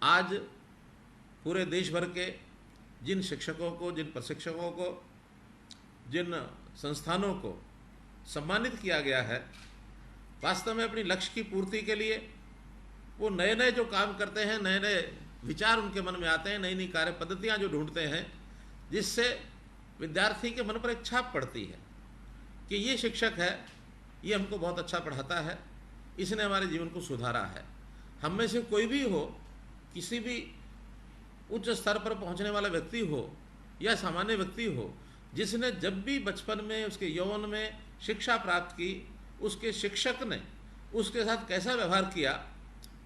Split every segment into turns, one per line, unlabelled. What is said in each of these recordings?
आज पूरे देश भर के जिन शिक्षकों को, जिन प्रशिक्षकों को, जिन संस्थानों को सम्मानित किया गया है, वास्तव में अपनी लक्ष्य की पूर्ति के लिए वो नए नए जो काम करते हैं, नए नए विचार उनके मन में आते हैं, नई नई कार्य पद्धतियाँ जो ढूंढते हैं, जिससे विद्यार्थी के मन पर एक छाप पड़ती है कि ये शिक्षक है, ये हमको बहुत अच्छा पढ़ाता है, इसने हमारे जीवन को सुधारा है। हम में से कोई भी हो, किसी भी उच्च स्तर पर पहुंचने वाला व्यक्ति हो या सामान्य व्यक्ति हो, जिसने जब भी बचपन में, उसके यौवन में शिक्षा प्राप्त की, उसके शिक्षक ने उसके साथ कैसा व्यवहार किया,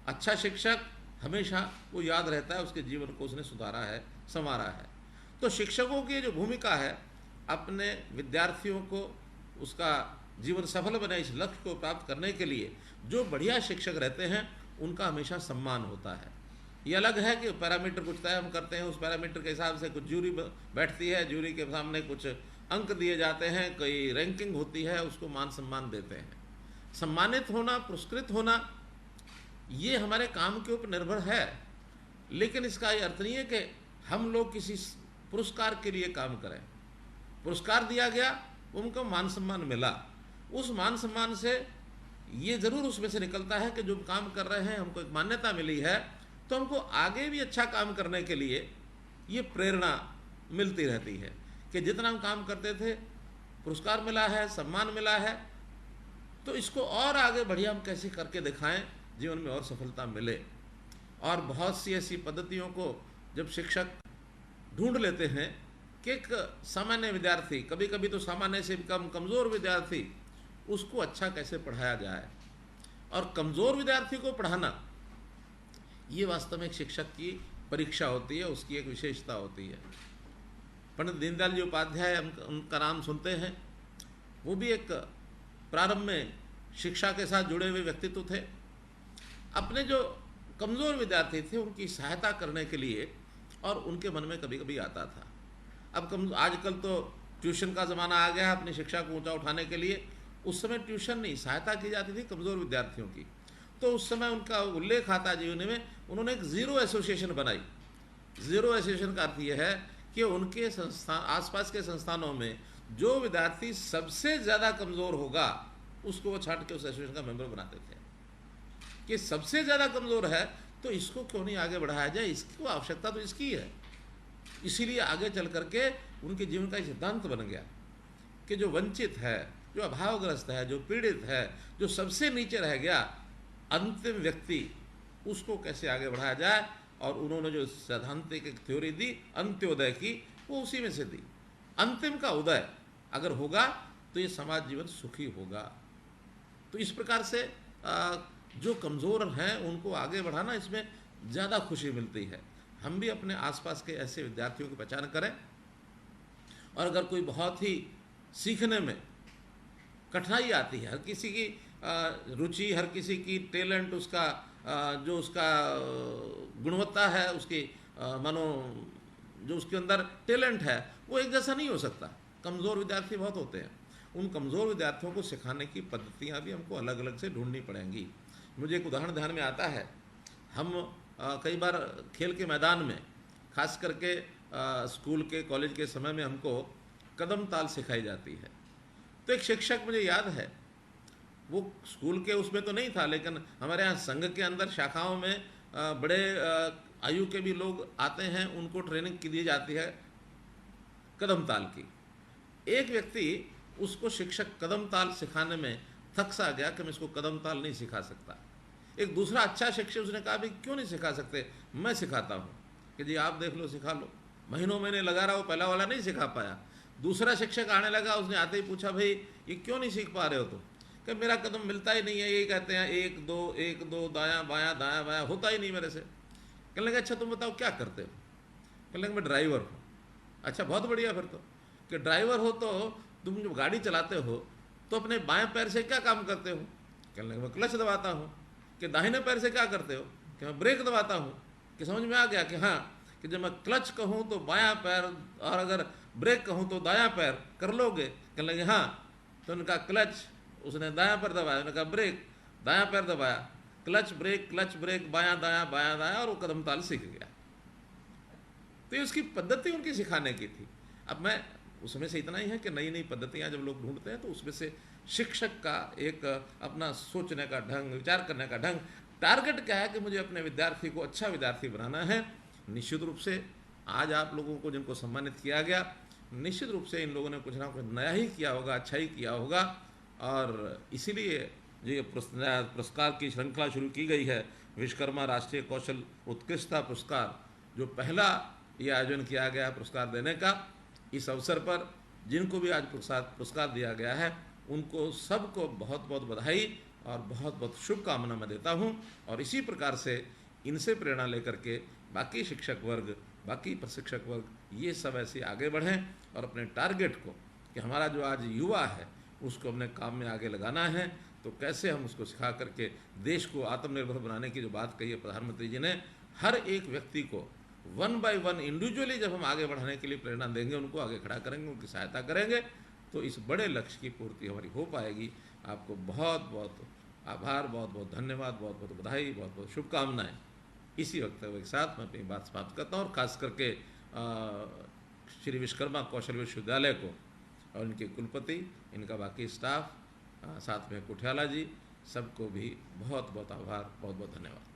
अच्छा शिक्षक हमेशा वो याद रहता है, उसके जीवन को उसने सुधारा है, संवारा है। तो शिक्षकों की जो भूमिका है, अपने विद्यार्थियों को उसका जीवन सफल बने, इस लक्ष्य को प्राप्त करने के लिए जो बढ़िया शिक्षक रहते हैं उनका हमेशा सम्मान होता है। ये अलग है कि पैरामीटर कुछ तय हम करते हैं, उस पैरामीटर के हिसाब से कुछ जूरी बैठती है, जूरी के सामने कुछ अंक दिए जाते हैं, कोई रैंकिंग होती है, उसको मान सम्मान देते हैं। सम्मानित होना, पुरस्कृत होना, ये हमारे काम के ऊपर निर्भर है, लेकिन इसका ये अर्थ नहीं है कि हम लोग किसी पुरस्कार के लिए काम करें। पुरस्कार दिया गया, उनको मान सम्मान मिला, उस मान सम्मान से ये ज़रूर उसमें से निकलता है कि जो काम कर रहे हैं हमको एक मान्यता मिली है, तो हमको आगे भी अच्छा काम करने के लिए ये प्रेरणा मिलती रहती है कि जितना हम काम करते थे, पुरस्कार मिला है, सम्मान मिला है, तो इसको और आगे बढ़िया हम कैसे करके दिखाएं, जीवन में और सफलता मिले। और बहुत सी ऐसी पद्धतियों को जब शिक्षक ढूंढ लेते हैं कि एक सामान्य विद्यार्थी, कभी कभी तो सामान्य से कम कमज़ोर विद्यार्थी, उसको अच्छा कैसे पढ़ाया जाए। और कमज़ोर विद्यार्थी को पढ़ाना ये वास्तव में एक शिक्षक की परीक्षा होती है, उसकी एक विशेषता होती है। पंडित दीनदयाल जी उपाध्याय, उनका नाम सुनते हैं, वो भी एक प्रारंभ में शिक्षा के साथ जुड़े हुए व्यक्तित्व थे। अपने जो कमज़ोर विद्यार्थी थे उनकी सहायता करने के लिए, और उनके मन में कभी कभी आता था, अब आजकल तो ट्यूशन का ज़माना आ गया है अपनी शिक्षा को ऊंचा उठाने के लिए। उस समय ट्यूशन नहीं, सहायता की जाती थी कमज़ोर विद्यार्थियों की। तो उस समय उनका उल्लेख आता जीवनी में, उन्होंने एक ज़ीरो एसोसिएशन बनाई। ज़ीरो एसोसिएशन का अर्थ यह है कि उनके संस्थान, आसपास के संस्थानों में जो विद्यार्थी सबसे ज़्यादा कमज़ोर होगा उसको वो छांट के उस एसोसिएशन का मेंबर बनाते थे कि सबसे ज़्यादा कमज़ोर है तो इसको क्यों नहीं आगे बढ़ाया जाए, इसकी आवश्यकता तो इसकी है। इसीलिए आगे चल करके उनके जीवन का सिद्धांत बन गया कि जो वंचित है, जो अभावग्रस्त है, जो पीड़ित है, जो सबसे नीचे रह गया, अंतिम व्यक्ति, उसको कैसे आगे बढ़ाया जाए। और उन्होंने जो सैद्धांतिक एक थ्योरी दी अंत्योदय की, वो उसी में से दी। अंतिम का उदय अगर होगा तो ये समाज जीवन सुखी होगा। तो इस प्रकार से जो कमज़ोर हैं उनको आगे बढ़ाना, इसमें ज़्यादा खुशी मिलती है। हम भी अपने आसपास के ऐसे विद्यार्थियों की पहचान करें, और अगर कोई बहुत ही सीखने में कठिनाई आती है, हर किसी की रुचि, हर किसी की टैलेंट, उसका जो उसका गुणवत्ता है, उसकी मानो जो उसके अंदर टैलेंट है वो एक जैसा नहीं हो सकता। कमज़ोर विद्यार्थी बहुत होते हैं, उन कमज़ोर विद्यार्थियों को सिखाने की पद्धतियाँ भी हमको अलग अलग से ढूंढनी पड़ेंगी। मुझे एक उदाहरण ध्यान में आता है, हम कई बार खेल के मैदान में, खास करके स्कूल के, कॉलेज के समय में हमको कदम ताल सिखाई जाती है। तो एक शिक्षक, मुझे याद है, वो स्कूल के उसमें तो नहीं था, लेकिन हमारे यहाँ संघ के अंदर शाखाओं में बड़े आयु के भी लोग आते हैं, उनको ट्रेनिंग की दी जाती है कदम ताल की। एक व्यक्ति, उसको शिक्षक कदम ताल सिखाने में थक सा गया कि मैं इसको कदम ताल नहीं सिखा सकता। एक दूसरा अच्छा शिक्षक, उसने कहा भाई क्यों नहीं सिखा सकते, मैं सिखाता हूँ। कि जी आप देख लो, सिखा लो। महीनों महीने लगा रहा, वो पहला वाला नहीं सिखा पाया। दूसरा शिक्षक आने लगा, उसने आते ही पूछा भाई ये क्यों नहीं सीख पा रहे हो? तो कि मेरा कदम मिलता ही नहीं है, ये कहते हैं 1 2 1 2, दायां बायां दायां बायां, होता ही नहीं मेरे से। कहने लगे अच्छा तुम बताओ क्या करते हो? कहने लगे मैं ड्राइवर हूँ। अच्छा बहुत बढ़िया, फिर तो कि ड्राइवर हो तो तुम जब गाड़ी चलाते हो तो अपने बाएं पैर से क्या काम करते हो? कहने लगे मैं क्लच दबाता हूँ। कि दाहिने पैर से क्या करते हो? कि मैं ब्रेक दबाता हूँ। कि समझ में आ गया कि हाँ, कि जब मैं क्लच कहूँ तो बायां पैर, और अगर ब्रेक कहूँ तो दायां पैर कर लोगे? कहने लगे हाँ। तो उनका क्लच, उसने दायां पैर दबाया, उन्होंने कहा ब्रेक, दायां पैर दबाया। क्लच ब्रेक, बायां दायां, और वो कदम ताल सीख गया। तो ये उसकी पद्धति उनकी सिखाने की थी। अब मैं उसमें से इतना ही है कि नई नई पद्धतियाँ जब लोग ढूंढते हैं तो उसमें से शिक्षक का एक अपना सोचने का ढंग, विचार करने का ढंग, टारगेट क्या है कि मुझे अपने विद्यार्थी को अच्छा विद्यार्थी बनाना है। निश्चित रूप से आज आप लोगों को जिनको सम्मानित किया गया, निश्चित रूप से इन लोगों ने कुछ ना कुछ नया ही किया होगा, अच्छा ही किया होगा, और इसीलिए जो ये पुरस्कार की श्रृंखला शुरू की गई है, विश्वकर्मा राष्ट्रीय कौशल उत्कृष्टता पुरस्कार, जो पहला ये आयोजन किया गया है पुरस्कार देने का, इस अवसर पर जिनको भी आज पुरस्कार दिया गया है उनको सबको बहुत बहुत बधाई और बहुत बहुत शुभकामना मैं देता हूँ। और इसी प्रकार से इनसे प्रेरणा लेकर के बाकी शिक्षक वर्ग, बाकी प्रशिक्षक वर्ग ये सब ऐसे आगे बढ़ें और अपने टारगेट को, कि हमारा जो आज युवा है उसको अपने काम में आगे लगाना है, तो कैसे हम उसको सिखा करके देश को आत्मनिर्भर बनाने की जो बात कही है प्रधानमंत्री जी ने, हर एक व्यक्ति को वन बाय वन इंडिविजुअली जब हम आगे बढ़ाने के लिए प्रेरणा देंगे, उनको आगे खड़ा करेंगे, उनकी सहायता करेंगे, तो इस बड़े लक्ष्य की पूर्ति हमारी हो पाएगी। आपको बहुत बहुत आभार, बहुत बहुत धन्यवाद, बहुत बहुत बधाई, बहुत बहुत शुभकामनाएं। इसी वक्तव्य के साथ मैं अपनी बात समाप्त करता हूँ, और ख़ास करके श्री विश्वकर्मा कौशल विश्वविद्यालय को और इनके कुलपति, इनका बाकी स्टाफ, साथ में कुठियाला जी, सबको भी बहुत बहुत आभार, बहुत बहुत धन्यवाद।